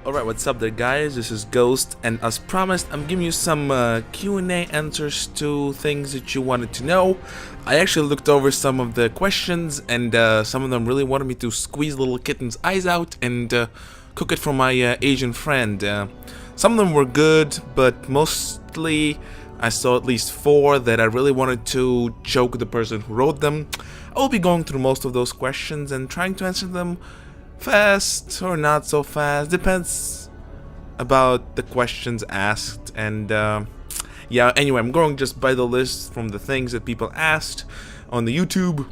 Alright, what's up there guys, this is Ghost, and as promised, I'm giving you some Q&A answers to things that you wanted to know. I actually looked over some of the questions, and some of them really wanted me to squeeze little kitten's eyes out and cook it for my Asian friend. Some of them were good, but mostly I saw at least 4 that I really wanted to choke the person who wrote them. I will be going through most of those questions and trying to answer them fast or not so fast, depends about the questions asked. And yeah, anyway, I'm going just by the list from the things that people asked on the YouTube.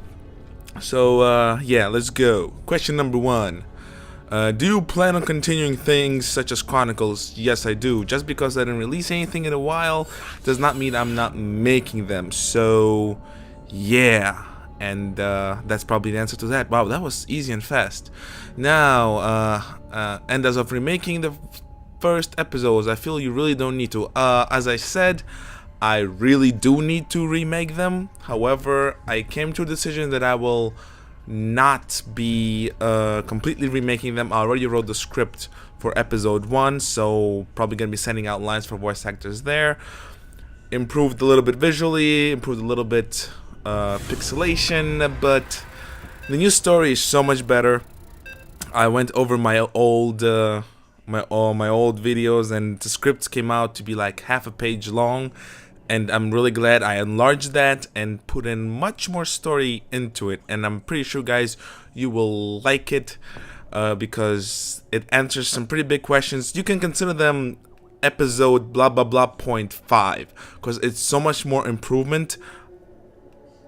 So yeah, let's go. Question number 1. Do you plan on continuing things such as Chronicles? Yes, I do. Just because I didn't release anything in a while does not mean I'm not making them. So yeah, and that's probably the answer to that. Wow, that was easy and fast. Now, and as of remaking the first episodes, I feel you really don't need to. As I said, I really do need to remake them. However, I came to a decision that I will not be completely remaking them. I already wrote the script for episode 1, so probably gonna be sending out lines for voice actors there. Improved a little bit visually, improved a little bit pixelation, but the new story is so much better. I went over my old my old videos, and the scripts came out to be like half a page long, and I'm really glad I enlarged that and put in much more story into it. And I'm pretty sure, guys, you will like it because it answers some pretty big questions. You can consider them episode blah blah blah .5 because it's so much more improvement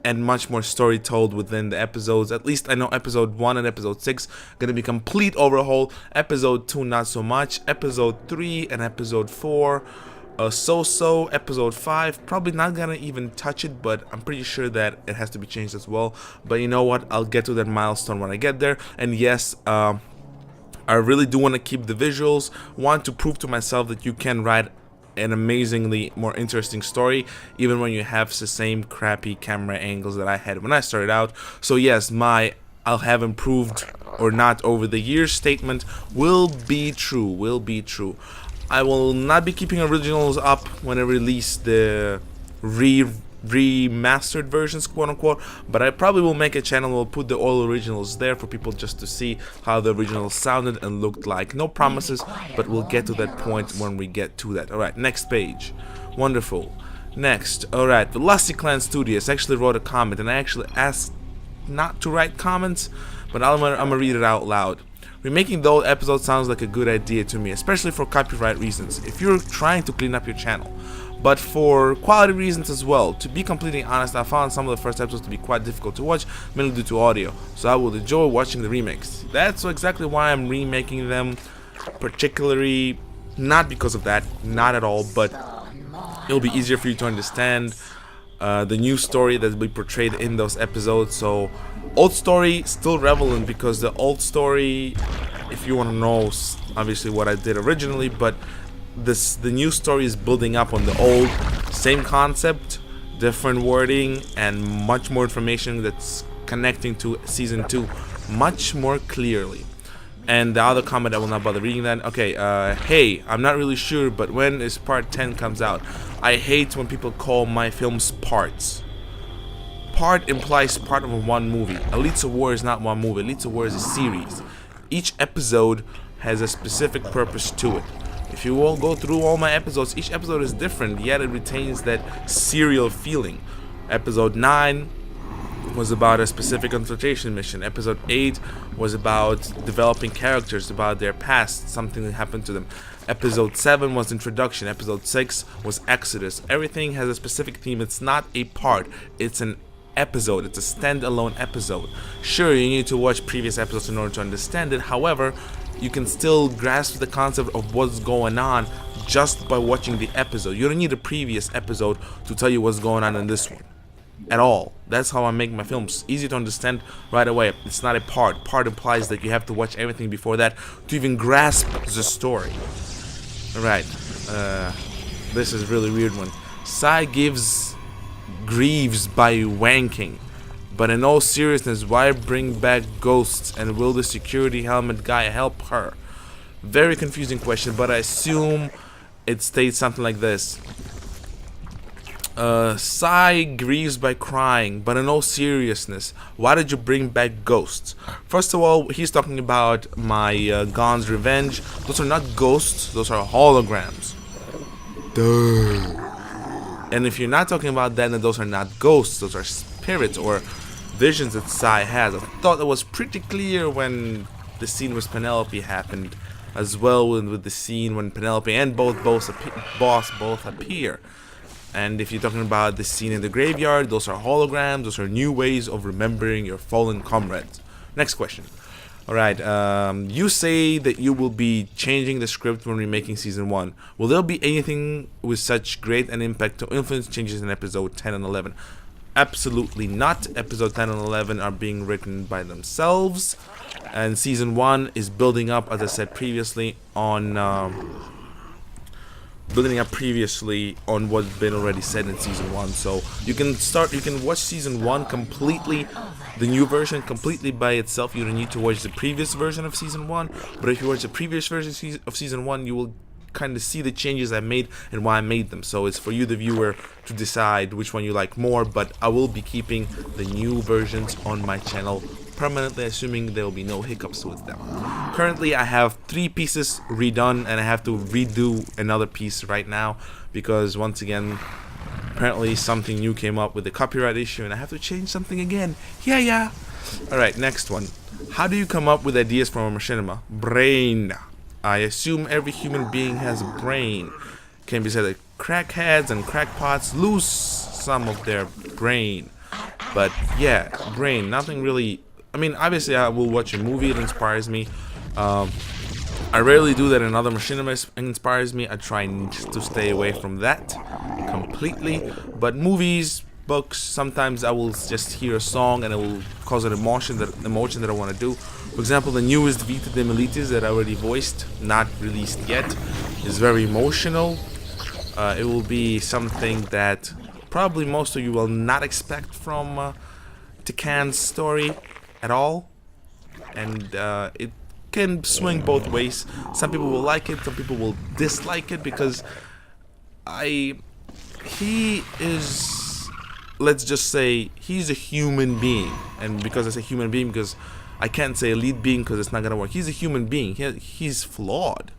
and much more story told within the episodes. At least I know episode 1 and episode 6 gonna be complete overhaul. Episode 2 not so much. Episode 3 and episode 4 so-so. Episode 5 probably not gonna even touch it, but I'm pretty sure that it has to be changed as well. But you know what, I'll get to that milestone when I get there. And yes, I really do want to keep the visuals. Want to prove to myself that you can write an amazingly more interesting story even when you have the same crappy camera angles that I had when I started out. So yes, my I'll have improved or not over the years statement will be true. I will not be keeping originals up when I release the remastered versions, quote unquote, but I probably will make a channel. We'll put the all originals there for people just to see how the originals sounded and looked like. No promises, but we'll get to that point when we get to that. Alright, next page. Wonderful. Next, alright, the Lusty Clan Studios actually wrote a comment, and I actually asked not to write comments, but I'm gonna read it out loud. Remaking the old episode sounds like a good idea to me, especially for copyright reasons, if you're trying to clean up your channel. But for quality reasons as well. To be completely honest, I found some of the first episodes to be quite difficult to watch, mainly due to audio, so I will enjoy watching the remakes. That's exactly why I'm remaking them, particularly not because of that, not at all, but it'll be easier for you to understand the new story that will be portrayed in those episodes. So old story still relevant, because the old story, if you want to know obviously what I did originally, but the new story is building up on the old, same concept, different wording, and much more information that's connecting to season 2 much more clearly. And the other comment, I will not bother reading that. Okay, hey, I'm not really sure, but when is part 10 comes out? I hate when people call my films parts. Part implies part of one movie. Elites of War is not one movie. Elites of War is a series. Each episode has a specific purpose to it. If you all go through all my episodes, each episode is different, yet it retains that serial feeling. Episode 9 was about a specific infiltration mission. Episode 8 was about developing characters, about their past, something that happened to them. Episode 7 was introduction. Episode 6 was Exodus. Everything has a specific theme. It's not a part, it's an episode. It's a standalone episode. Sure, you need to watch previous episodes in order to understand it. However, you can still grasp the concept of what's going on just by watching the episode. You don't need a previous episode to tell you what's going on in this one at all. That's how I make my films. Easy to understand right away. It's not a part. Part implies that you have to watch everything before that to even grasp the story. Alright, this is a really weird one. Sai grieves by wanking. But in all seriousness, why bring back ghosts, and will the security helmet guy help her? Very confusing question, but I assume it states something like this. Sai grieves by crying, but in all seriousness, why did you bring back ghosts? First of all, he's talking about my Gon's Revenge. Those are not ghosts, those are holograms. Duh. And if you're not talking about that, then those are not ghosts, those are spirits or visions that Sai has. I thought that was pretty clear when the scene with Penelope happened, as well with the scene when Penelope and boss both appear. And if you're talking about the scene in the graveyard, those are holograms, those are new ways of remembering your fallen comrades. Next question. Alright, you say that you will be changing the script when remaking season 1. Will there be anything with such great an impact to influence changes in episode 10 and 11? Absolutely not. Episode 10 and 11 are being written by themselves. And season 1 is building up, as I said previously, on what's been already said in season 1. So you can watch season 1 completely, the new version completely by itself. You don't need to watch the previous version of season 1. But if you watch the previous version of season 1, you will kind of see the changes I made and why I made them. So it's for you, the viewer, to decide which one you like more. But I will be keeping the new versions on my channel permanently, assuming there will be no hiccups with them. Currently, I have 3 pieces redone, and I have to redo another piece right now because, once again, apparently something new came up with the copyright issue, and I have to change something again. Yeah. Alright, next one. How do you come up with ideas from a machinima? Brain. I assume every human being has a brain. Can be said that crackheads and crackpots lose some of their brain. But yeah, brain, nothing really. I mean, obviously I will watch a movie that inspires me. I rarely do that. Another machinima inspires me. I try to stay away from that completely. But movies, books, sometimes I will just hear a song and it will cause an emotion that I want to do. For example, the newest Vita de Milites that I already voiced, not released yet, is very emotional. It will be something that probably most of you will not expect from Tekan's story at all, and it can swing both ways. Some people will like it, some people will dislike it, because he is, let's just say, he's a human being. And because I say human being, because I can't say elite being, because it's not gonna work. He's a human being. He's flawed.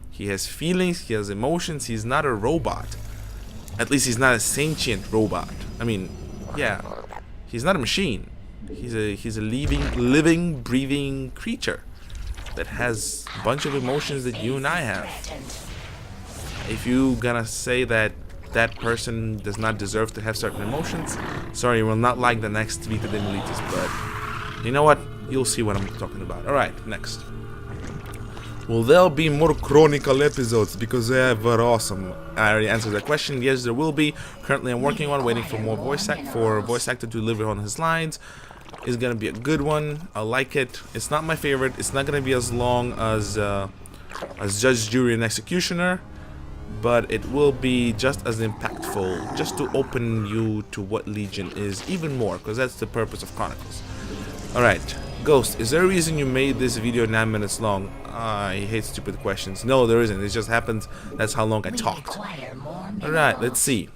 He has feelings, he has emotions. He's not a robot. At least he's not a sentient robot. I mean, yeah, he's not a machine. He's a living, breathing creature that has a bunch of emotions that you and I have. If you gonna say that that person does not deserve to have certain emotions, sorry, you will not like the next Vita de Milites, but you know what? You'll see what I'm talking about. Alright, next. Will there be more Chronicle episodes? Because they were awesome. I already answered that question. Yes, there will be. Currently, I'm working on waiting for more voice actor to deliver on his lines. It's gonna be a good one. I like it. It's not my favorite. It's not gonna be as long as Judge, Jury, and Executioner, but it will be just as impactful, just to open you to what Legion is even more, because that's the purpose of Chronicles. Alright, Ghost, is there a reason you made this video 9 minutes long? I hate stupid questions. No, there isn't. It just happens. That's how long I talked. Alright, let's see.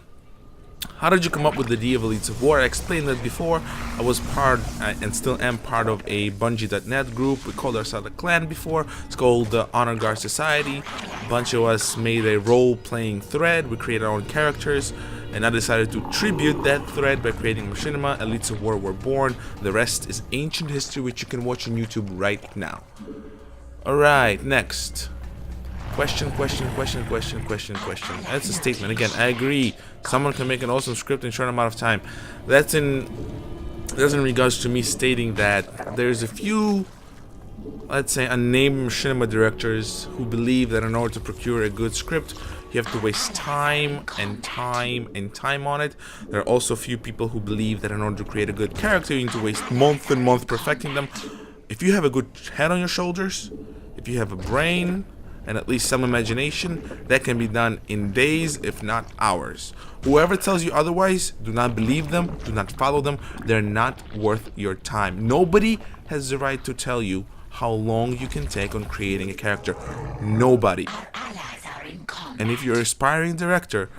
How did you come up with the idea of Elites of War? I explained that before. I was part, and still am part of a Bungie.net group. We called ourselves a clan before. It's called the Honor Guard Society. A bunch of us made a role-playing thread. We created our own characters. And I decided to tribute that thread by creating Machinima. Elites of War were born. The rest is ancient history, which you can watch on YouTube right now. Alright, next. Question. That's a statement. Again, I agree. Someone can make an awesome script in a short amount of time. That's in regards to me stating that there's a few, let's say, unnamed machinima directors who believe that in order to procure a good script, you have to waste time and time and time on it. There are also a few people who believe that in order to create a good character, you need to waste months and months perfecting them. If you have a good head on your shoulders, if you have a brain, and at least some imagination, that can be done in days, if not hours. Whoever tells you otherwise, do not believe them, do not follow them. They're not worth your time. Nobody has the right to tell you how long you can take on creating a character. Nobody. And if you're an aspiring director,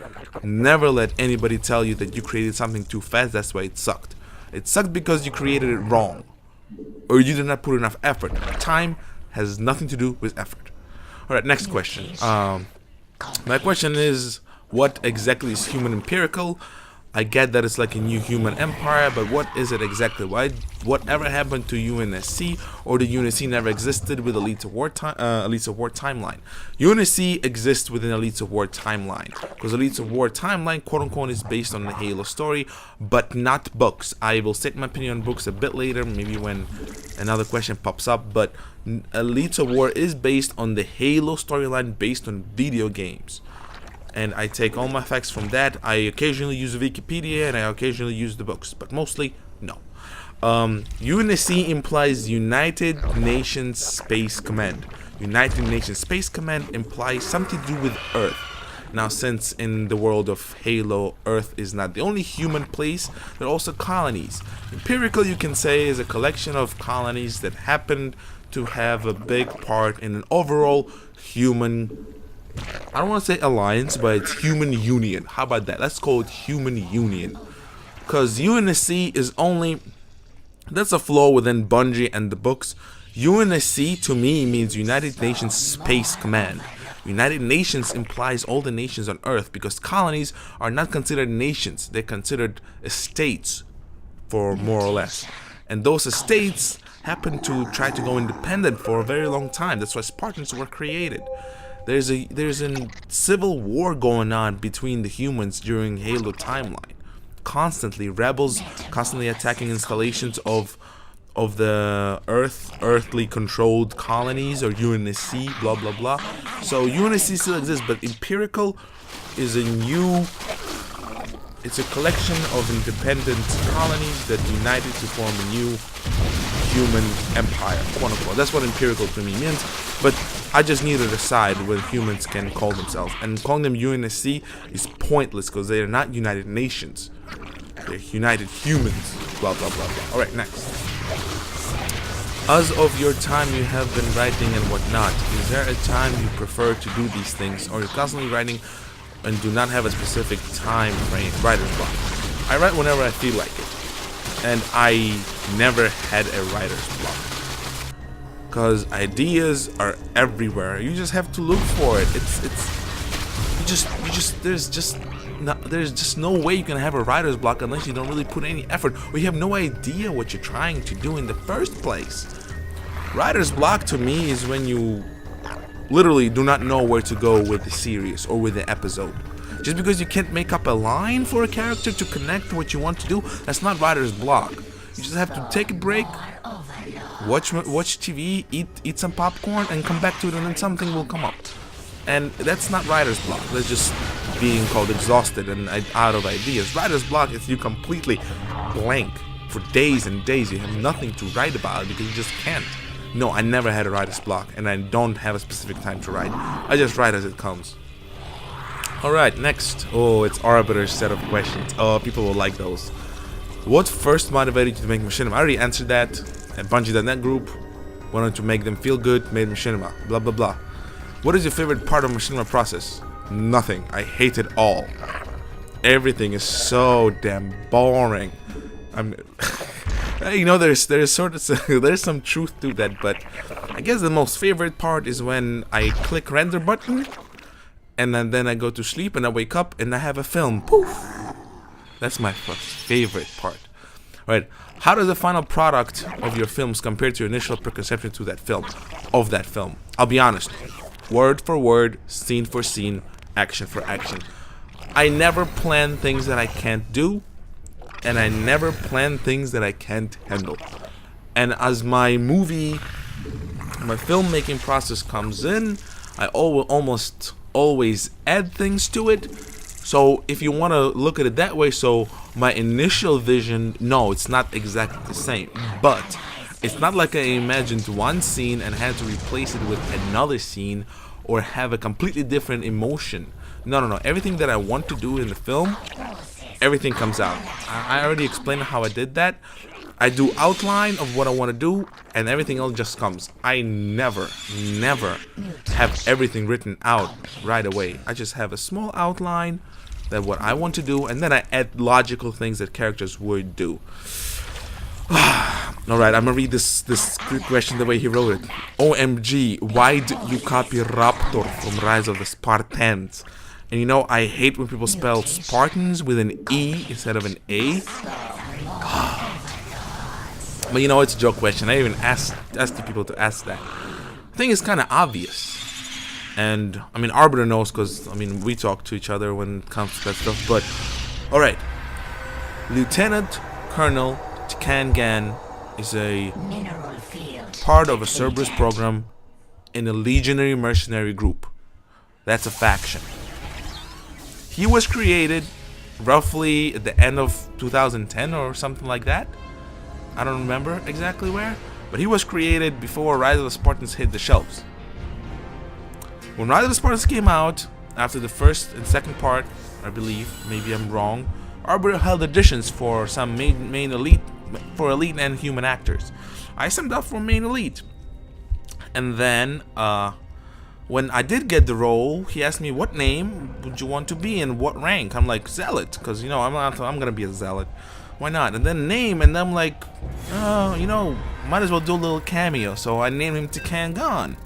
never let anybody tell you that you created something too fast, that's why it sucked. It sucked because you created it wrong, or you did not put enough effort. Time has nothing to do with effort. Alright, next question. My question is, what exactly is human empirical? I get that it's like a new human empire, but what is it exactly? Whatever happened to UNSC, or the UNSC never existed with Elites of War timeline? UNSC exists within Elites of War timeline, because Elites of War timeline, quote unquote, is based on the Halo story, but not books. I will state my opinion on books a bit later, maybe when another question pops up, but Elites of War is based on the Halo storyline based on video games. And I take all my facts from that. I occasionally use Wikipedia and I occasionally use the books, but mostly no. UNSC implies United Nations Space Command. United Nations Space Command implies something to do with Earth. Now, since in the world of Halo, Earth is not the only human place, there are also colonies. Empirical, you can say, is a collection of colonies that happen to have a big part in an overall human, I don't want to say alliance, but it's human union. How about that? Let's call it human union. Because UNSC is only, that's a flaw within Bungie and the books. UNSC to me means United Nations Space Command. United Nations implies all the nations on Earth, because colonies are not considered nations. They're considered estates, for more or less. And those estates happen to try to go independent for a very long time. That's why Spartans were created. There's a civil war going on between the humans during Halo timeline. Constantly, rebels constantly attacking installations of the earthly controlled colonies, or UNSC, blah blah blah. So UNSC still exists, but empirical is it's a collection of independent colonies that united to form a new human empire, quote unquote. That's what empirical to me means. But I just needed a side where humans can call themselves, and calling them UNSC is pointless because they are not United Nations. They're United Humans. Blah blah blah blah. All right, next. As of your time you have been writing and whatnot, is there a time you prefer to do these things, or you're constantly writing and do not have a specific time frame, writer's block? I write whenever I feel like it, and I never had a writer's block, because ideas are everywhere. You just have to look for it. There's just no way you can have a writer's block unless you don't really put any effort, or you have no idea what you're trying to do in the first place. Writer's block to me is when you literally do not know where to go with the series or with the episode. Just because you can't make up a line for a character to connect what you want to do, that's not writer's block. You just have to take a break, watch TV, eat some popcorn, and come back to it, and then something will come up. And that's not writer's block. That's just being called exhausted and out of ideas. Writer's block is you completely blank for days and days. You have nothing to write about because you just can't. No, I never had a writer's block, and I don't have a specific time to write. I just write as it comes. Alright, next. Oh, it's Arbiter's set of questions. Oh, people will like those. What first motivated you to make machinima? I already answered that. At Bungie.net group, wanted to make them feel good, made machinima. Blah blah blah. What is your favorite part of machinima process? Nothing. I hate it all. Everything is so damn boring. You know, there's some truth to that, but I guess the most favorite part is when I click render button, and then I go to sleep and I wake up and I have a film. Poof. That's my first favorite part. Right? How does the final product of your films compare to your initial preconception to that film? I'll be honest. Word for word, scene for scene, action for action. I never plan things that I can't do, and I never plan things that I can't handle. And as my filmmaking process comes in, I almost always add things to it. So if you want to look at it that way, so my initial vision, no, it's not exactly the same, but it's not like I imagined one scene and had to replace it with another scene or have a completely different emotion. No. Everything that I want to do in the film, everything comes out. I already explained how I did that. I do outline of what I want to do, and everything else just comes. I never have everything written out right away. I just have a small outline that what I want to do, and then I add logical things that characters would do. Alright, I'm gonna read this question the way he wrote it. OMG, why did you copy Raptor from Rise of the Spartans? And you know, I hate when people spell Spartans with an E instead of an A. But you know, it's a joke question. I even asked the people to ask that. I think it's kind of obvious. And, I mean, Arbiter knows because, I mean, we talk to each other when it comes to that stuff. But, alright. Lieutenant Colonel Tikangan is a part of a Cerberus program in a legionary mercenary group. That's a faction. He was created roughly at the end of 2010 or something like that. I don't remember exactly where, but he was created before Rise of the Spartans hit the shelves. When Rise of the Spartans came out, after the first and second part, I believe, maybe I'm wrong, Arbiter held auditions for some main elite, for elite and human actors. I signed up for main elite, and then when I did get the role, he asked me what name would you want to be and what rank. I'm like Zealot, because you know I'm gonna be a Zealot. Why not? And then name, and I'm like, oh, you know, might as well do a little cameo. So I named him Tikangan.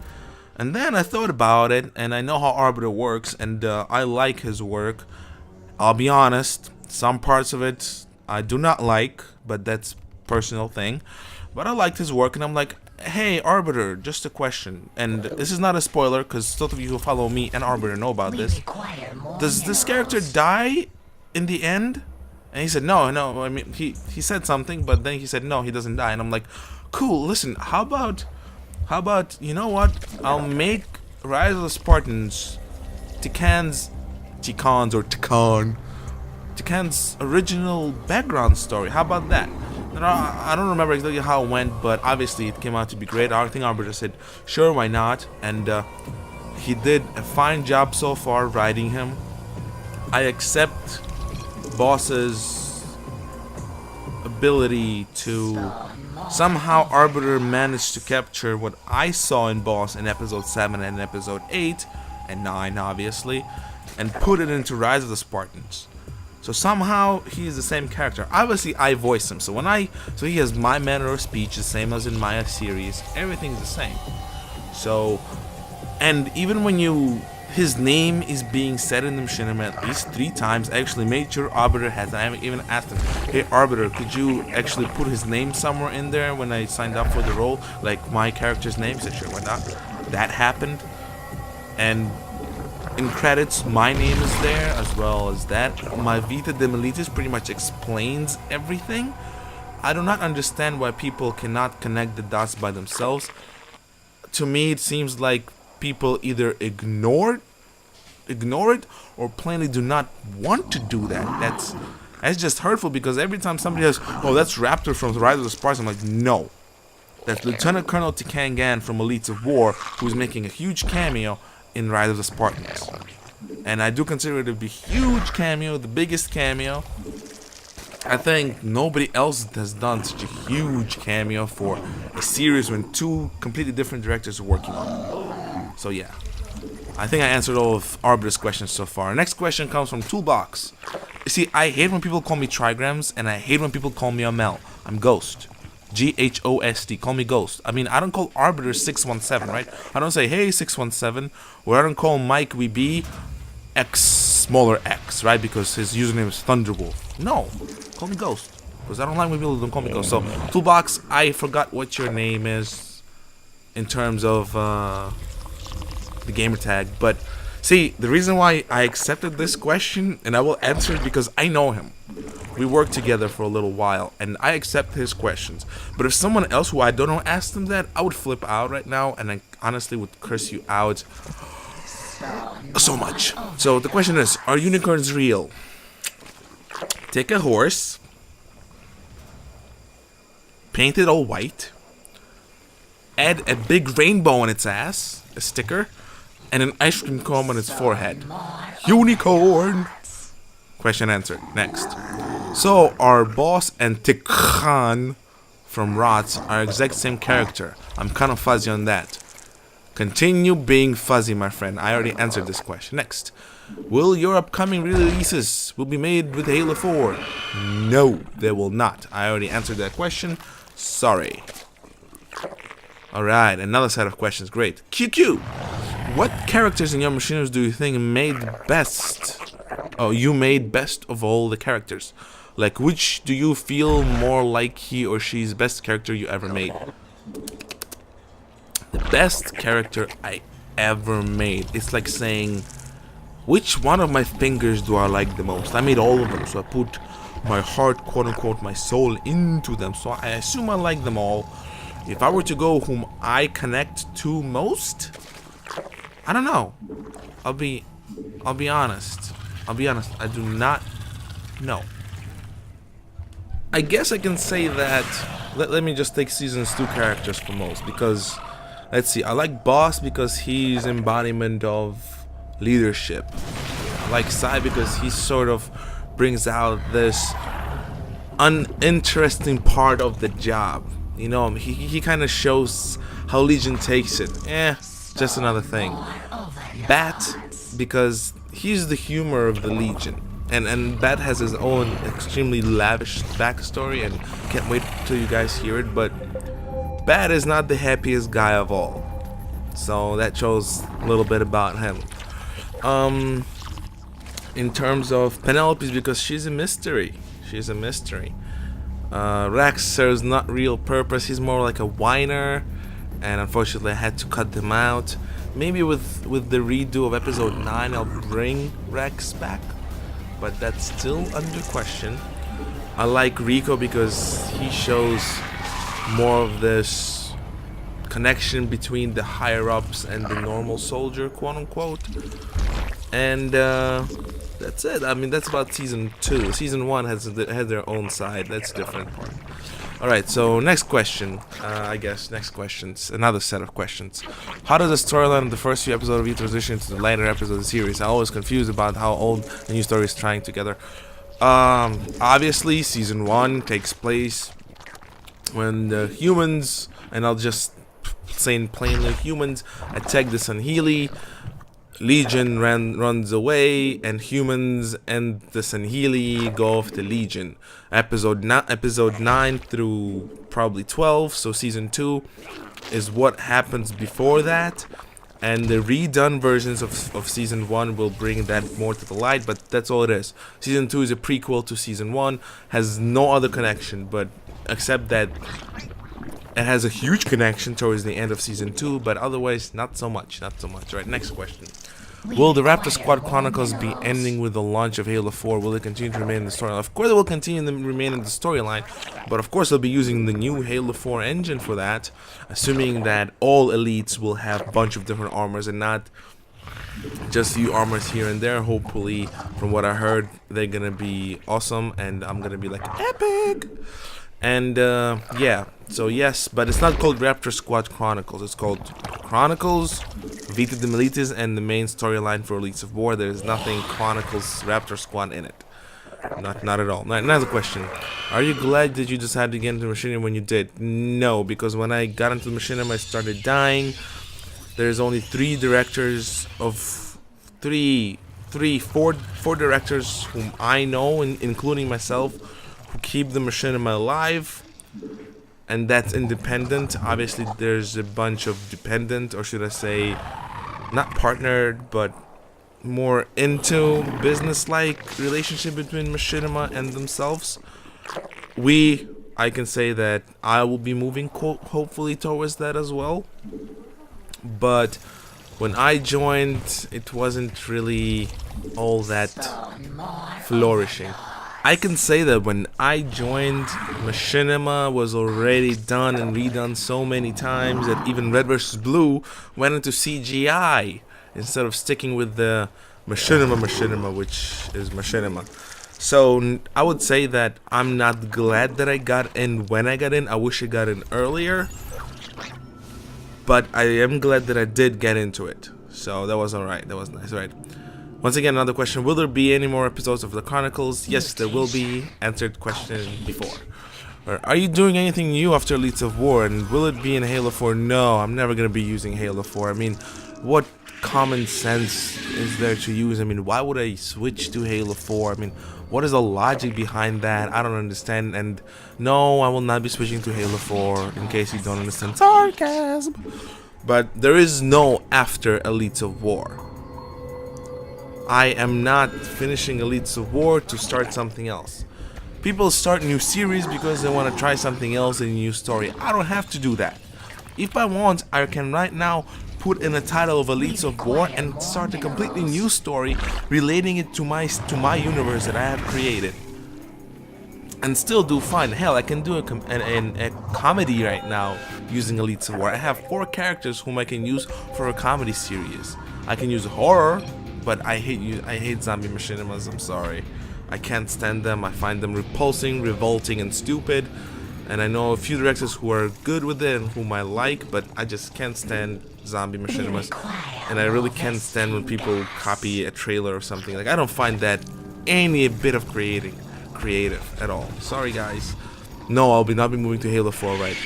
And then I thought about it, and I know how Arbiter works, and I like his work. I'll be honest, some parts of it I do not like, but that's a personal thing. But I liked his work, and I'm like, hey, Arbiter, just a question. And this is not a spoiler, because those of you who follow me and Arbiter know about this. Does this character die in the end? And he said, no, I mean, he said something, but then he said, no, he doesn't die. And I'm like, cool, listen, how about, you know what? I'll make Rise of the Spartans Tikan's original background story. How about that? I don't remember exactly how it went, but obviously it came out to be great. I think Arbiter said, sure, why not? And he did a fine job so far writing him. I accept Boss's ability to somehow Arbiter managed to capture what I saw in Boss in episode 7 and episode 8 and 9 obviously, and put it into Rise of the Spartans. So somehow he is the same character. Obviously I voice him, so he has my manner of speech the same as in my series. Everything's the same. So, and even when his name is being said in the machinima at least 3 times. I actually made sure Arbiter has. I haven't even asked him, hey Arbiter, could you actually put his name somewhere in there when I signed up for the role? Like my character's name? He said, sure, why not? That happened. And in credits, my name is there as well as that. My Vita de Militis pretty much explains everything. I do not understand why people cannot connect the dots by themselves. To me, it seems like people either ignore it or plainly do not want to do that. That's just hurtful, because every time somebody says, oh, that's Raptor from the Rise of the Spartans, I'm like, no, that's Lieutenant Colonel Tikangan from Elites of War, who's making a huge cameo in Rise of the Spartans. And I do consider it to be a huge cameo, the biggest cameo. I think nobody else has done such a huge cameo for a series when 2 completely different directors are working on it. So yeah, I think I answered all of Arbiter's questions so far. Next question comes from Toolbox. You see, I hate when people call me trigrams, and I hate when people call me Amel. I'm Ghost. Ghost. Call me Ghost. I mean, I don't call Arbiter 617, right? I don't say, hey, 617. Or I don't call Mike WB X, smaller X, right? Because his username is Thunderwolf. No, call me Ghost. Because I don't like when people don't call me Ghost. So, Toolbox, I forgot what your name is in terms of the gamer tag. But, see, the reason why I accepted this question, and I will answer it because I know him. We worked together for a little while, and I accept his questions. But if someone else who I don't know asked them that, I would flip out right now, and I honestly would curse you out so much. So the question is, are unicorns real? Take a horse, paint it all white, add a big rainbow on its ass, a sticker, and an ice cream cone on its forehead. Unicorn! Question answered. Next. So, are Boss and Tikan from Rots are exact same character. I'm kind of fuzzy on that. Continue being fuzzy, my friend. I already answered this question. Next. Will your upcoming releases will be made with Halo 4? No, they will not. I already answered that question. Sorry. Alright, another set of questions. Great. QQ! What characters in your machinimas do you think made best? Oh, you made best of all the characters. Like, which do you feel more like he or she's best character you ever made? The best character I ever made. It's like saying, which one of my fingers do I like the most? I made all of them, so I put my heart, quote unquote, my soul into them. So I assume I like them all. If I were to go whom I connect to most, I don't know. I'll be honest. I do not know. I guess I can say that. Let me just take seasons 2 characters for most, because let's see. I like Boss because he's embodiment of leadership. I like Sai because he sort of brings out this uninteresting part of the job. You know, he kind of shows how Legion takes it. Just another thing. Bat because he's the humor of the Legion. And Bat has his own extremely lavish backstory, and can't wait till you guys hear it. But Bat is not the happiest guy of all, so that shows a little bit about him. In terms of Penelope's, because she's a mystery. Rex serves not real purpose. He's more like a whiner, and unfortunately I had to cut them out. Maybe with the redo of episode 9 I'll bring Rex back, but that's still under question. I like Rico because he shows more of this connection between the higher ups and the normal soldier, quote unquote. And that's it. I mean, that's about season 2. Season 1 had their own side. That's a different part. Alright, so next question. I guess next questions. Another set of questions. How does the storyline of the first few episodes of you transition to the later episodes of the series? I'm always confused about how old the new story is trying together. Obviously, season 1 takes place when the humans, and I'll just say in plainly, humans attack the Sanhili. Legion runs away, and humans and the Sanhili go off the Legion. Episode 9 through probably 12, so season 2 is what happens before that, and the redone versions of season 1 will bring that more to the light, but that's all it is. Season 2 is a prequel to season 1, has no other connection, but except that it has a huge connection towards the end of season 2, but otherwise not so much. Right, next question. Will the Raptor Squad Chronicles be ending with the launch of Halo 4? Will it continue to remain in the storyline? Of course it will continue to remain in the storyline, but of course they'll be using the new Halo 4 engine for that, assuming that all elites will have a bunch of different armors and not just few armors here and there. Hopefully, from what I heard, they're gonna be awesome, and I'm gonna be like, epic! And yeah, so yes, but it's not called Raptor Squad Chronicles. It's called Chronicles, Vita de Milites, and the main storyline for Elites of War. There's nothing Chronicles Raptor Squad in it. Not at all. Another question. Are you glad that you decided to get into Machinima when you did? No, because when I got into Machinima, I started dying. There's only four directors whom I know, including myself, who keep the Machinima alive, and that's independent. Obviously there's a bunch of dependent, or should I say not partnered, but more into business-like relationship between Machinima and themselves. I can say that I will be moving hopefully towards that as well, but when I joined it wasn't really all that flourishing. I can say that when I joined, Machinima was already done and redone so many times that even Red vs. Blue went into CGI instead of sticking with the Machinima, which is Machinima. So I would say that I'm not glad that I got in when I got in. I wish I got in earlier, but I am glad that I did get into it. So that was alright. That was nice, right? Once again, another question. Will there be any more episodes of the Chronicles? Yes, there will be. Answered question before. Or, are you doing anything new after Elites of War, and will it be in Halo 4? No, I'm never gonna be using Halo 4. I mean, what common sense is there to use? I mean, why would I switch to Halo 4? I mean, what is the logic behind that? I don't understand. And no, I will not be switching to Halo 4, in case you don't understand sarcasm. But there is no after Elites of War. I am not finishing Elites of War to start something else. People start new series because they want to try something else in a new story. I don't have to do that. If I want, I can right now put in a title of Elites of War and start a completely new story relating it to my universe that I have created. And still do fine. Hell, I can do a comedy right now using Elites of War. I have 4 characters whom I can use for a comedy series. I can use horror, but I hate zombie machinimas, I'm sorry. I can't stand them. I find them repulsing, revolting, and stupid. And I know a few directors who are good with it and whom I like, but I just can't stand zombie machinimas. And I really can't stand when people copy a trailer or something. Like, I don't find that any bit of creative at all. Sorry, guys. No, I'll not be moving to Halo 4, right?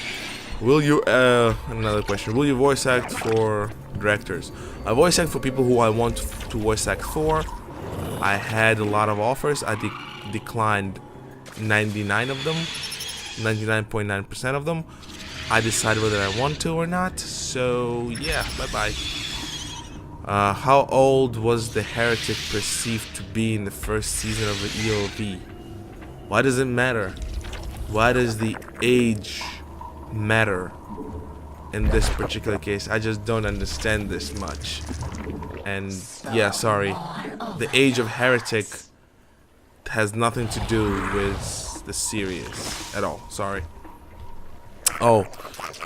Will you, another question. Will you voice act for directors? I voice act for people who I want to voice act for. I had a lot of offers. I declined 99 of them, 99.9% of them. I decided whether I want to or not. So yeah, bye-bye. How old was the heretic perceived to be in the first season of the EOV? Why does it matter? Why does the age matter in this particular case? I just don't understand this much. And yeah, sorry, the age of heretic has nothing to do with the series at all. Sorry. Oh,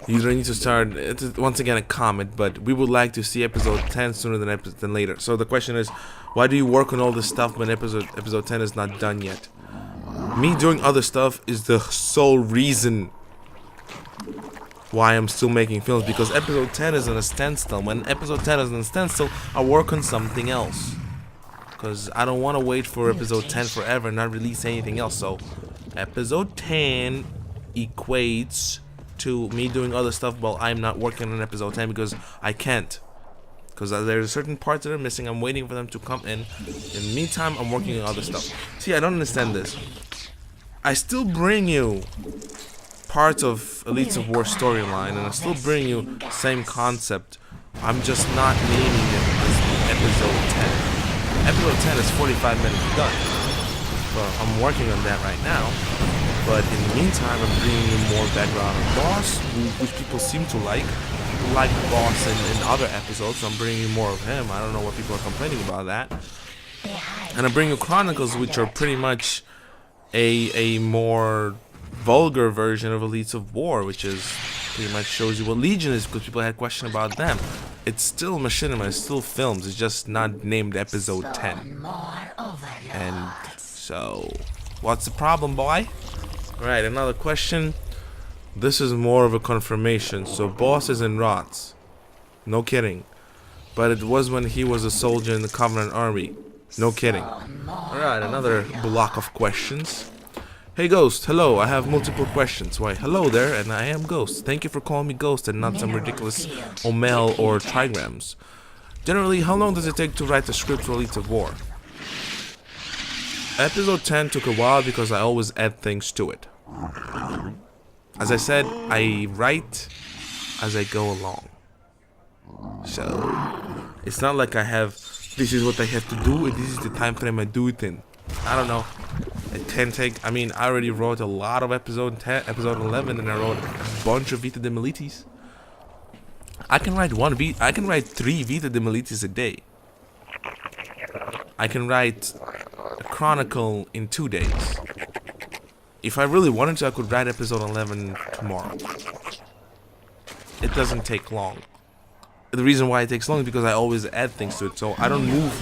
you don't need to start. It's once again a comment, but we would like to see episode 10 sooner than later. So the question is, why do you work on all this stuff when episode 10 is not done yet? Me doing other stuff is the sole reason why I'm still making films, because episode 10 is on a standstill. When episode 10 is on a standstill, I work on something else, because I don't want to wait for episode 10 forever and not release anything else. So episode 10 equates to me doing other stuff while I'm not working on episode 10, because I can't, because there's certain parts that are missing. I'm waiting for them to come in. In the meantime, I'm working on other stuff. See, I don't understand this. I still bring you parts of Elites of War storyline, and I still bring you same concept. I'm just not naming it as episode 10. Episode 10 is 45 minutes done. Well, I'm working on that right now. But in the meantime, I'm bringing you more background on Boss, which people seem to like. People like Boss in other episodes, so I'm bringing you more of him. I don't know what people are complaining about that. And I'm bringing you Chronicles, which are pretty much a more vulgar version of Elites of War, which is pretty much shows you what Legion is, because people had questions about them. It's still machinima, it's still films, it's just not named episode 10. And so, what's the problem, boy? Alright, another question. This is more of a confirmation. So Boss is in Rots. No kidding. But it was when he was a soldier in the Covenant Army. No kidding. Alright, another block of questions. Hey Ghost, hello, I have multiple questions. Why, hello there, and I am Ghost. Thank you for calling me Ghost and not some ridiculous Omel or Trigrams. Generally, how long does it take to write a script for Elites of War? Episode 10 took a while because I always add things to it. As I said, I write as I go along. So, it's not like I have, this is what I have to do and this is the time frame I do it in. I don't know. It can take, I mean, I already wrote a lot of episode 10, episode 11, and I wrote a bunch of Vita de Militis. I can write 3 Vita de Militis a day. I can write a Chronicle in 2 days. If I really wanted to, I could write episode 11 tomorrow. It doesn't take long. The reason why it takes long is because I always add things to it, so I don't move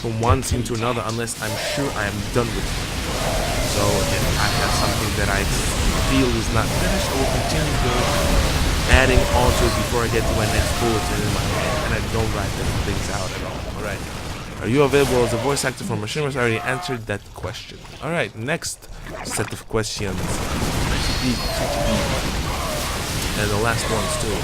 from one scene to another unless I'm sure I am done with it. So if I have something that I feel is not finished, I will continue to adding onto it before I get to my next bulletin in my head, and I don't write things out at all. Alright. Are you available as a voice actor for Machinimas? I already answered that question. Alright, next set of questions. pretty deep. And the last ones too.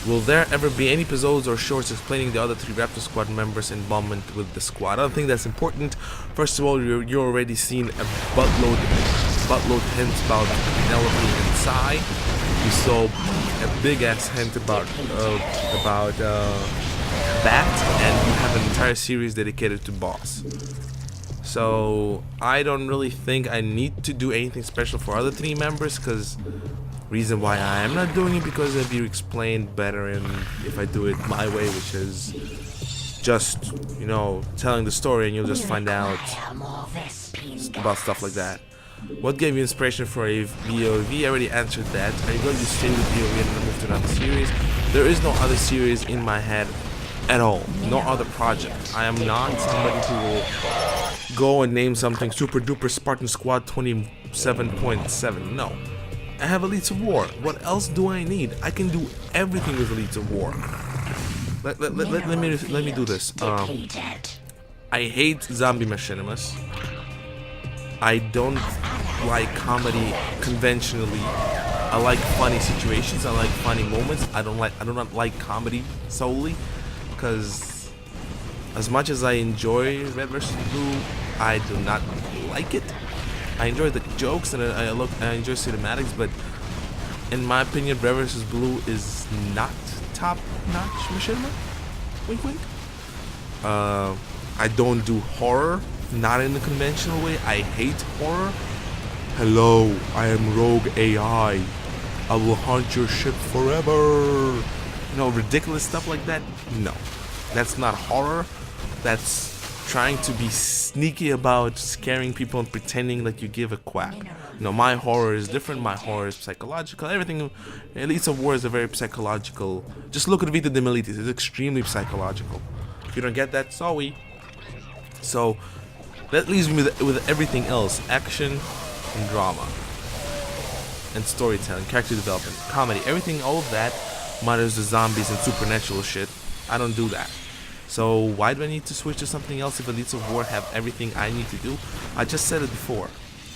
Will there ever be any episodes or shorts explaining the other 3 Raptor Squad members' involvement with the squad? I don't think that's important. First of all, you're already seen a buttload hints about Penelope and Sai. You saw a big ass hint about Bat, and you have an entire series dedicated to Boss. So I don't really think I need to do anything special for other 3 members, because reason why I am not doing it because it'll be explained better in if I do it my way, which is just, you know, telling the story and you'll just find out about stuff like that. What gave you inspiration for a VOV? I already answered that. Are you going to stay with VOV and move to another series? There is no other series in my head at all. No other project. I am not somebody who will go and name something super duper Spartan Squad 27.7. No. I have Elites of War. What else do I need? I can do everything with Elites of War. Let me do this. I hate zombie machinimas. I don't like comedy conventionally. I like funny situations. I like funny moments. I do not like comedy solely, because as much as I enjoy Red vs. Blue, I do not like it. I enjoy the jokes and I enjoy cinematics, but in my opinion, Red vs. Blue is not top-notch machinima. Wink, wink. I don't do horror, not in the conventional way. I hate horror. Hello, I am Rogue AI. I will haunt your ship forever. You know, ridiculous stuff like that. No, that's not horror. That's trying to be sneaky about scaring people and pretending like you give a quack. You know, my horror is different. My horror is psychological. Everything, Elites of War is a very psychological. Just look at Vita de Militis. It's extremely psychological. If you don't get that, sorry. So that leaves me with everything else: action and drama and storytelling, character development, comedy, everything. All of that, minus the zombies and supernatural shit. I don't do that. So why do I need to switch to something else if Elites of War have everything I need to do? I just said it before.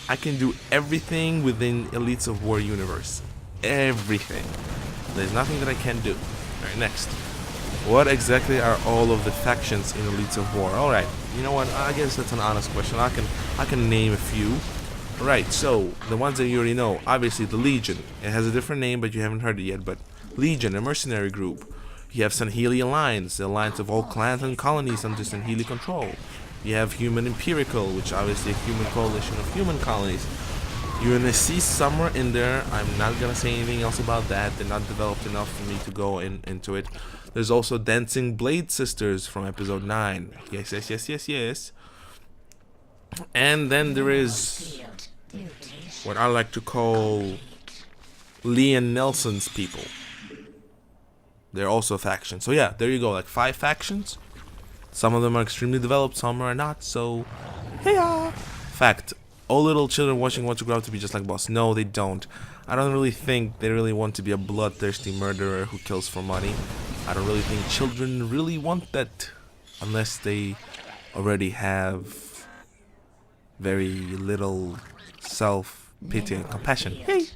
I can do everything within Elites of War universe. Everything. There's nothing that I can't do. Alright, next. What exactly are all of the factions in Elites of War? Alright, you know what? I guess that's an honest question. I can name a few. Alright, so the ones that you already know. Obviously the Legion. It has a different name, but you haven't heard it yet. But Legion, a mercenary group. You have Sanheli Alliance, the alliance of all clans and colonies under Sanheli control. You have Human Empirical, which obviously a human coalition of human colonies. You're gonna see Summer in there. I'm not gonna say anything else about that. They're not developed enough for me to go into it. There's also Dancing Blade Sisters from episode 9. Yes, yes, yes, yes, yes. And then there is what I like to call Leon Nelson's people. They're also factions. So yeah, there you go, like 5 factions. Some of them are extremely developed, some are not, so hey-ya! Fact, all little children watching want to grow up to be just like Boss. No, they don't. I don't really think they really want to be a bloodthirsty murderer who kills for money. I don't really think children really want that, unless they already have very little self-pity and compassion. Hey!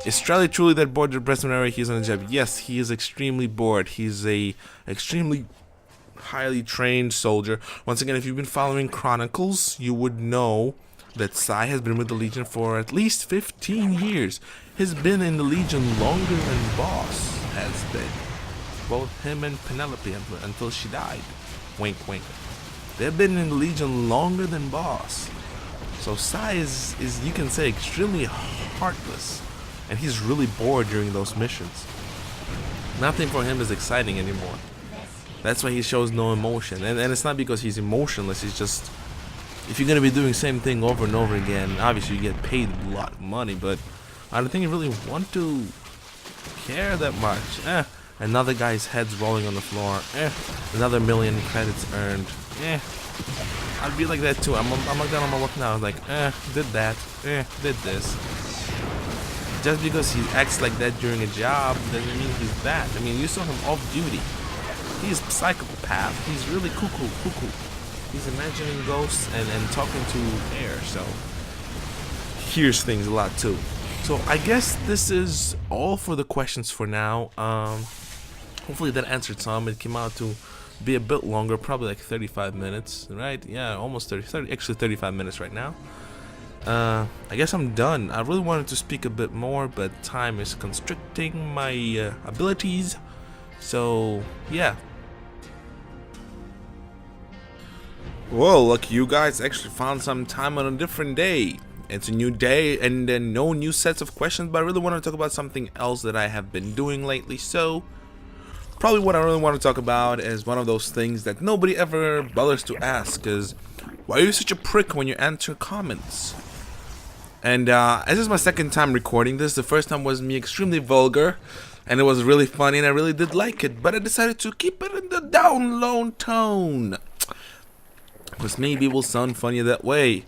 Is Strelly truly that bored depressed whenever he's on a job? Yes, he is extremely bored. He's a extremely highly trained soldier. Once again, if you've been following Chronicles, you would know that Sai has been with the Legion for at least 15 years. He's been in the Legion longer than Boss has been. Both him and Penelope until she died. Wink, wink. They've been in the Legion longer than Boss. So Sai is you can say, extremely heartless. And he's really bored during those missions. Nothing for him is exciting anymore. That's why he shows no emotion. And it's not because he's emotionless, it's just, if you're going to be doing the same thing over and over again, obviously you get paid a lot of money, but I don't think you really want to care that much. Another guy's head's rolling on the floor. Another million credits earned. I'd be like that too. I'm like that on my work now. Like, did that. Did this. Just because he acts like that during a job doesn't mean he's bad. I mean, you saw him off duty. He's a psychopath. He's really cuckoo. He's imagining ghosts and talking to air, so hears things a lot too. So I guess this is all for the questions for now. Hopefully that answered some. It came out to be a bit longer, probably like 35 minutes, right? Yeah, almost 30, actually 35 minutes right now. I guess I'm done. I really wanted to speak a bit more, but time is constricting my abilities. So, yeah. Well, lucky you guys actually found some time on a different day. It's a new day and no new sets of questions, but I really want to talk about something else that I have been doing lately. So, probably what I really want to talk about is one of those things that nobody ever bothers to ask is, why are you such a prick when you answer comments? And this is my second time recording this. The first time was me extremely vulgar, and it was really funny, and I really did like it, but I decided to keep it in the down low tone, because maybe it will sound funnier that way.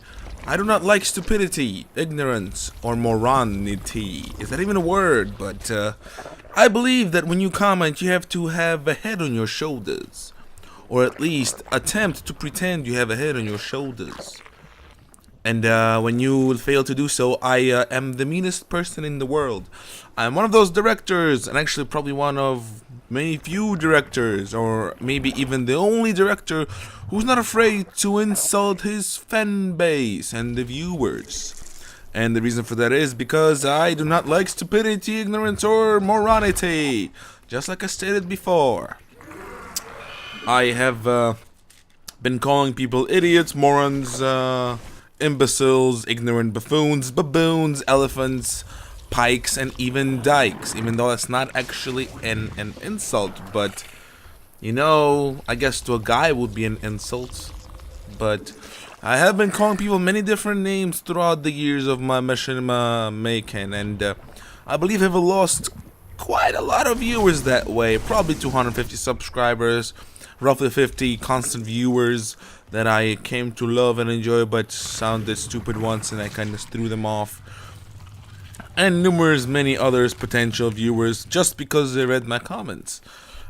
I do not like stupidity, ignorance, or moronity. Is that even a word? But I believe that when you comment, you have to have a head on your shoulders. Or at least attempt to pretend you have a head on your shoulders. And when you fail to do so, I am the meanest person in the world. I'm one of those directors, and actually probably one of many few directors, or maybe even the only director who's not afraid to insult his fan base and the viewers. And the reason for that is because I do not like stupidity, ignorance, or moronity, just like I stated before. I have been calling people idiots, morons, imbeciles, ignorant buffoons, baboons, elephants, pikes, and even dykes, even though that's not actually an insult, but you know, I guess to a guy would be an insult. But I have been calling people many different names throughout the years of my machinima making, and I believe I've lost quite a lot of viewers that way, probably 250 subscribers, roughly 50 constant viewers that I came to love and enjoy but sounded stupid once and I kind of threw them off, and numerous many others potential viewers just because they read my comments.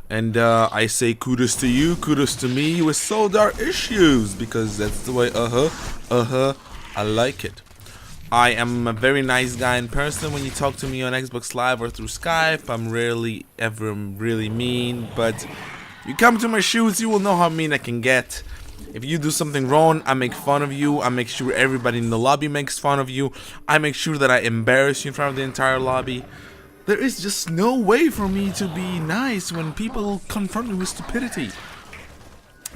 And I say kudos to you, kudos to me. We solved our issues because that's the way, I like it. I am a very nice guy in person. When you talk to me on Xbox Live or through Skype, I'm rarely ever really mean, but you come to my shoes, you will know how mean I can get. If you do something wrong, I make fun of you. I make sure everybody in the lobby makes fun of you. I make sure that I embarrass you in front of the entire lobby. There is just no way for me to be nice when people confront me with stupidity.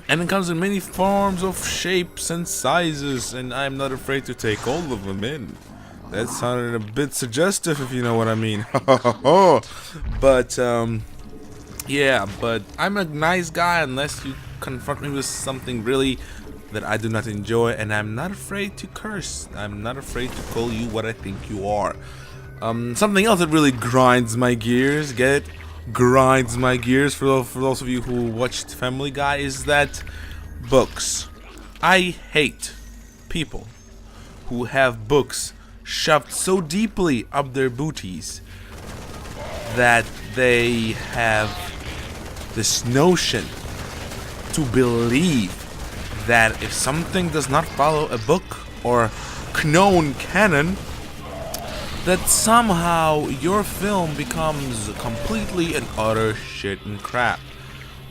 And it comes in many forms of shapes and sizes, and I'm not afraid to take all of them in. That sounded a bit suggestive, if you know what I mean. But, yeah, but I'm a nice guy unless you confront me with something really that I do not enjoy, and I'm not afraid to curse. I'm not afraid to call you what I think you are. Something else that really grinds my gears, get it? Grinds my gears for those of you who watched Family Guy is that books. I hate people who have books shoved so deeply up their booties that they have this notion to believe that if something does not follow a book or known canon, that somehow your film becomes completely and utter shit and crap.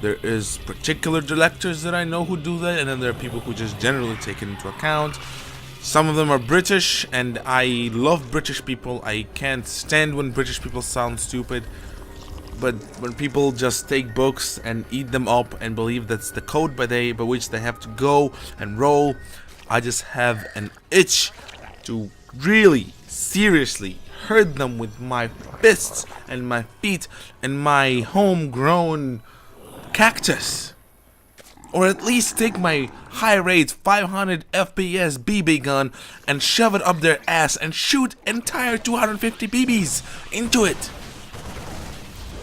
There is particular directors that I know who do that, and then there are people who just generally take it into account. Some of them are British, and I love British people. I can't stand when British people sound stupid. But when people just take books and eat them up and believe that's the code by which they have to go and roll, I just have an itch to really seriously hurt them with my fists and my feet and my homegrown cactus. Or at least take my high-rate 500 FPS BB gun and shove it up their ass and shoot entire 250 BBs into it.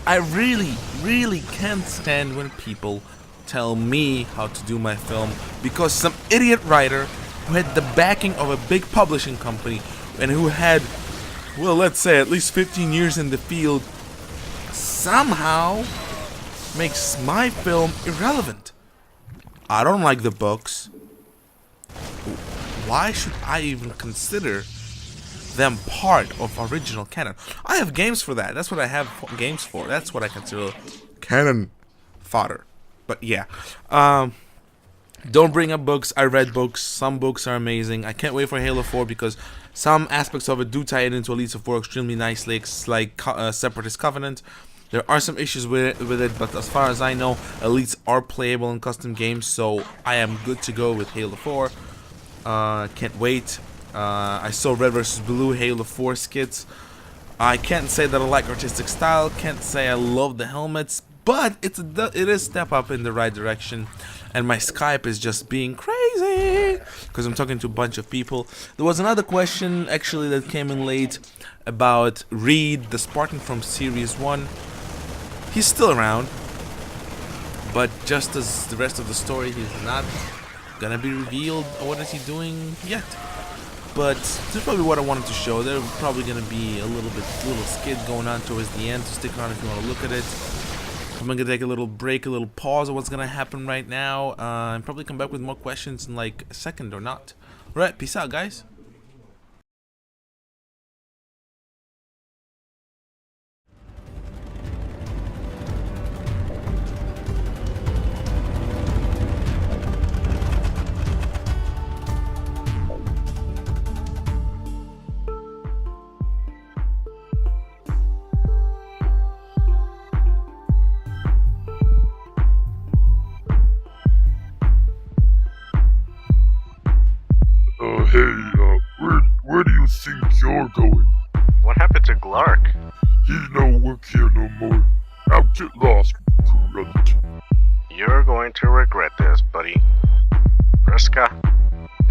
I really can't stand when people tell me how to do my film because some idiot writer who had the backing of a big publishing company and who had, well, let's say at least 15 years in the field, somehow makes my film irrelevant. I don't like the books. Why should I even consider them part of original canon. I have games for that. That's what I have games for. That's what I consider canon fodder. But yeah, don't bring up books. I read books. Some books are amazing. I can't wait for Halo 4 because some aspects of it do tie it into Elites of War extremely nicely. It's like Separatist Covenant. There are some issues with it, but as far as I know, Elites are playable in custom games, so I am good to go with Halo 4. Can't wait. I saw Red vs. Blue Halo 4 skits. I can't say that I like artistic style, can't say I love the helmets, but it is a step up in the right direction. And my Skype is just being crazy because I'm talking to a bunch of people. There was another question actually that came in late about Reed, the Spartan from Series 1. He's still around, but just as the rest of the story, he's not gonna be revealed. What is he doing yet? But this is probably what I wanted to show. There's probably gonna be a little skit going on towards the end, so stick around if you want to look at it. I'm gonna take a little break, a little pause of what's gonna happen right now, and probably come back with more questions in like a second or not. Alright, peace out, guys. Where do you think you're going? What happened to Glark? He no work here no more. Out at last, grunt. You're going to regret this, buddy. Vriska,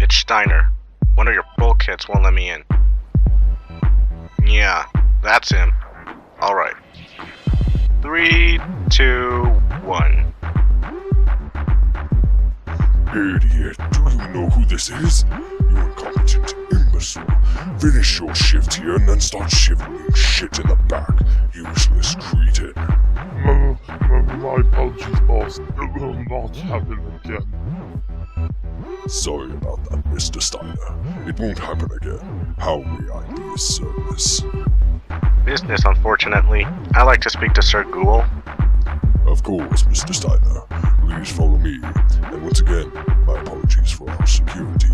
it's Steiner. One of your bulkheads won't let me in. Yeah, that's him. Alright. 3, 2, 1. Idiot, do you know who this is? You incompetent imbecile. Finish your shift here and then start shivering shit in the back. Useless cretin. My apologies, boss. It will not happen again. Sorry about that, Mr. Steiner. It won't happen again. How may I be of service? Business, unfortunately. I like to speak to Sir Ghoul. Of course, Mr. Steiner. Please follow me. And once again, my apologies for our security.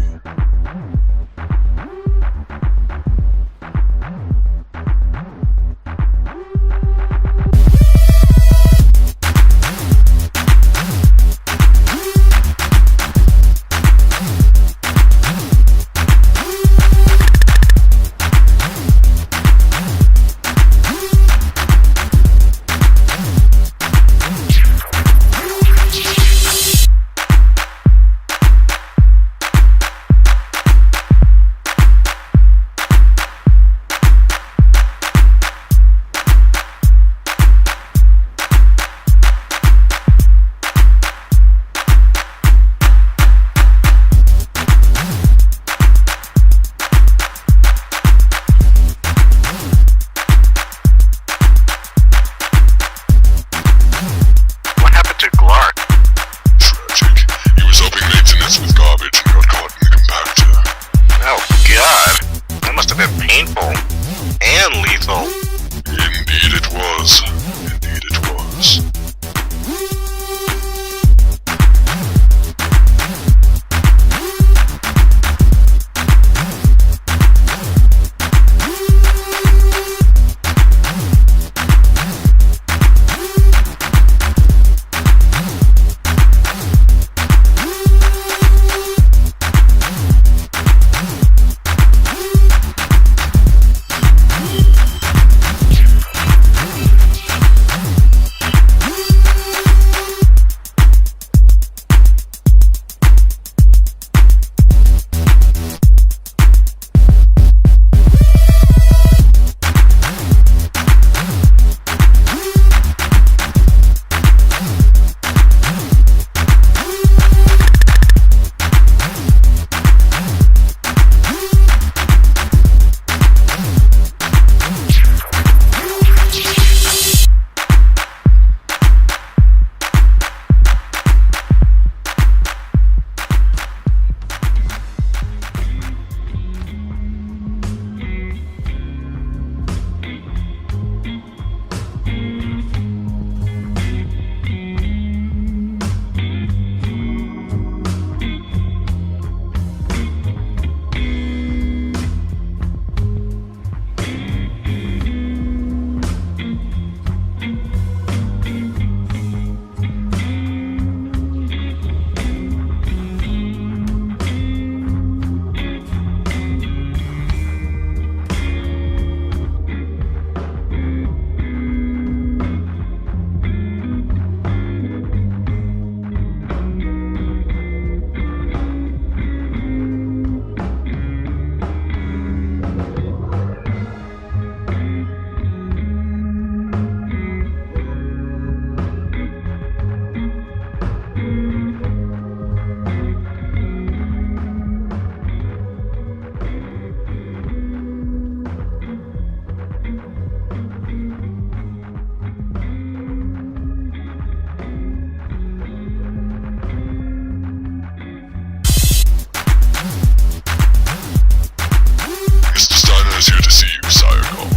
Good to see you, Sire Call.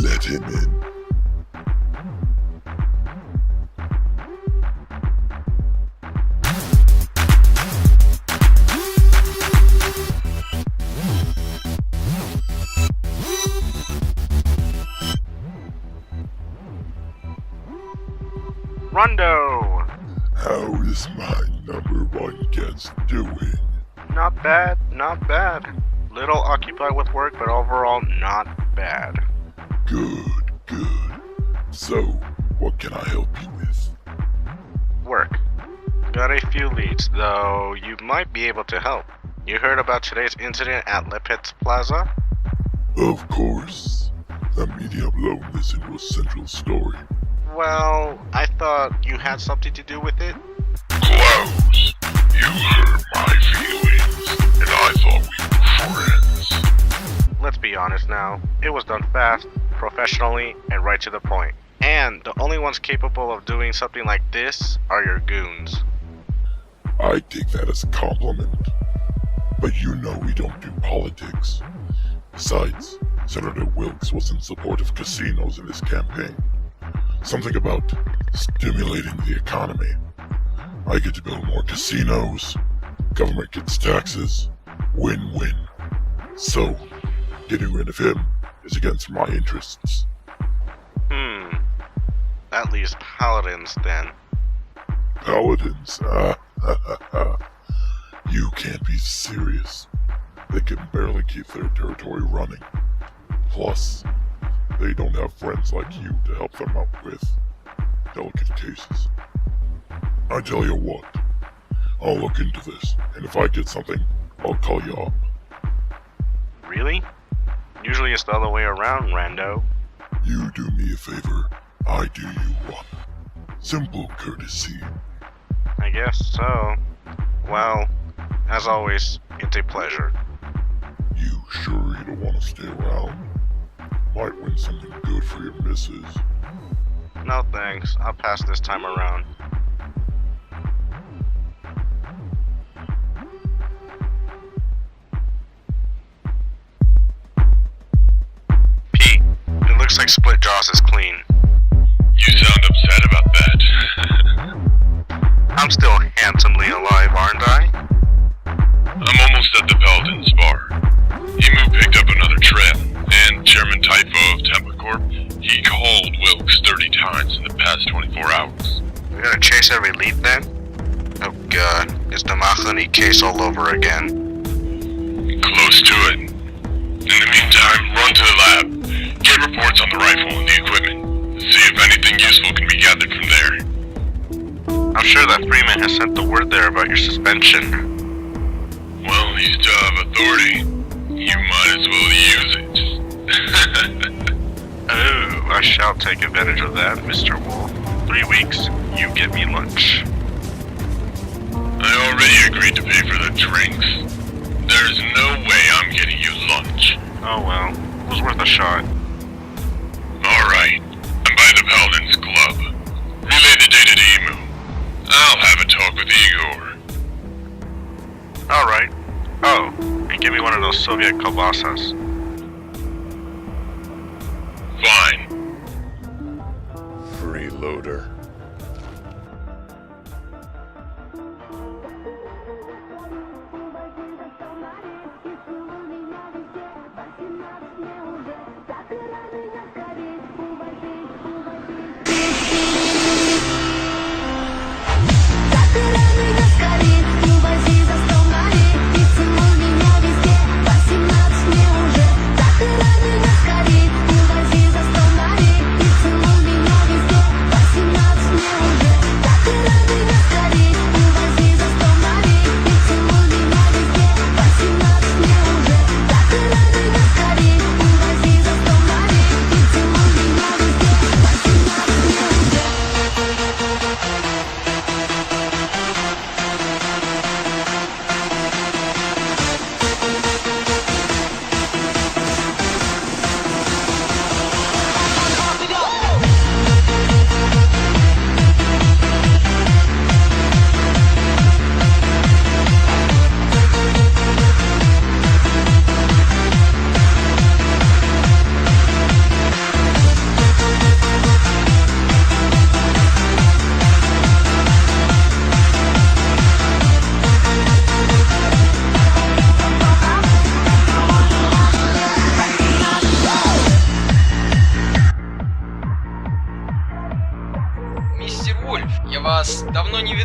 Let him in. Rondo! How is my number one guest doing? Not bad, not bad. Little occupied with work, but overall not bad. Good, good. So, what can I help you with? Work. Got a few leads, though you might be able to help. You heard about today's incident at Lepet's Plaza? Of course. The media blown this into a central story. Well, I thought you had something to do with it. Close. You hurt my feelings, and I thought we were friends. Let's be honest now. It was done fast, professionally, and right to the point. And the only ones capable of doing something like this are your goons. I take that as a compliment. But you know we don't do politics. Besides, Senator Wilkes was in support of casinos in his campaign. Something about stimulating the economy. I get to build more casinos, government gets taxes, win-win. So, getting rid of him is against my interests. That leaves paladins then. Paladins, You can't be serious. They can barely keep their territory running. Plus, they don't have friends like you to help them out with delicate cases. I tell you what, I'll look into this, and if I get something, I'll call you up. Really? Usually it's the other way around, Rando. You do me a favor, I do you one. Simple courtesy. I guess so. Well, as always, it's a pleasure. You sure you don't want to stay around? Might win something good for your missus. No thanks, I'll pass this time around. Pete, it looks like Split Jaws is clean. You sound upset about that. I'm still handsomely alive, aren't I? I'm almost at the Paladin's bar. Emu picked up another trail, and Chairman Typho of Templacorp, he called Wilkes 30 times in the past 24 hours. We're gonna chase every lead then? Oh god, it's the Mahoney case all over again. Close to it. In the meantime, run to the lab, get reports on the rifle and the equipment, see if anything useful can be gathered from there. I'm sure that Freeman has sent the word there about your suspension. Well, you still have authority. You might as well use it. Oh, I shall take advantage of that, Mr. Wolf. 3 weeks, you get me lunch. I already agreed to pay for the drinks. There's no way I'm getting you lunch. Oh well, it was worth a shot. Alright, I'm by the Paladin's Club. Relay the data to Emu. I'll have a talk with Igor. Alright. Oh, and give me one of those Soviet kielbasas. Fine. Freeloader.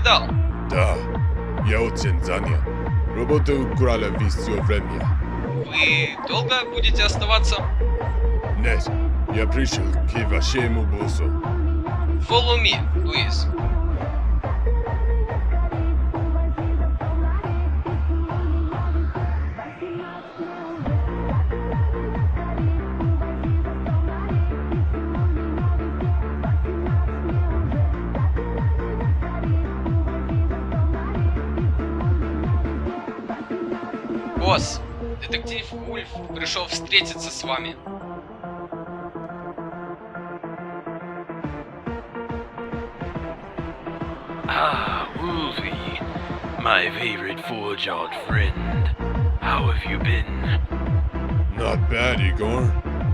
видал? Да, я очень занят. Работа украла все время. Вы долго будете оставаться? Нет, я пришел к вашему боссу. Follow me, please. Босс, детектив Ульф пришел встретиться с вами. Ah, Wolfie, my favorite four-jawed friend. How have you been? Not bad, Igor.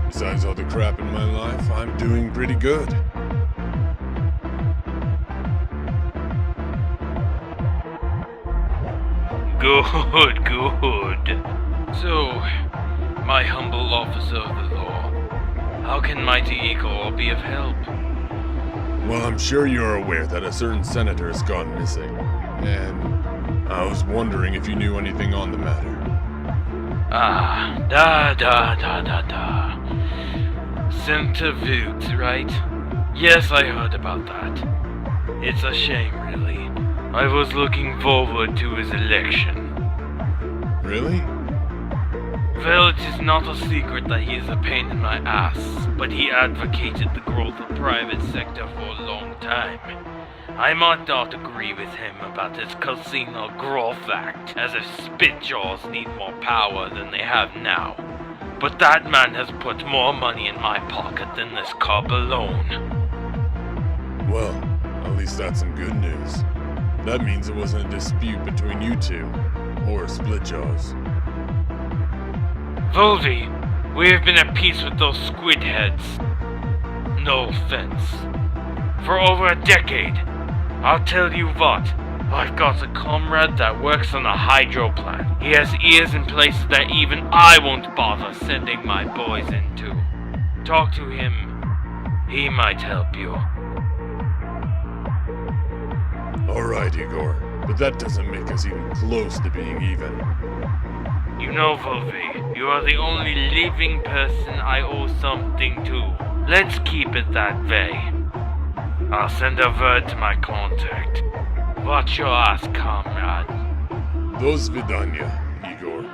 Besides all the crap in my life, I'm doing pretty good. Good, good. So, my humble officer of the law, how can mighty Igor be of help? Well, I'm sure you're aware that a certain senator has gone missing. And I was wondering if you knew anything on the matter. Ah, da. Senator Vooks, right? Yes, I heard about that. It's a shame, really. I was looking forward to his election. Really? Well, it is not a secret that he is a pain in my ass, but he advocated the growth of private sector for a long time. I might not agree with him about his casino growth act, as if spitjaws need more power than they have now. But that man has put more money in my pocket than this cop alone. Well, at least that's some good news. That means it wasn't a dispute between you two, or Splitjaws. Volvi, we have been at peace with those squid heads. No offense. For over a decade. I'll tell you what, I've got a comrade that works on a hydro plant. He has ears in places that even I won't bother sending my boys into. Talk to him. He might help you. Alright, Igor, but that doesn't make us even close to being even. You know, Volvi, you are the only living person I owe something to. Let's keep it that way. I'll send a word to my contact. Watch your ass, comrade. До свидания, Igor.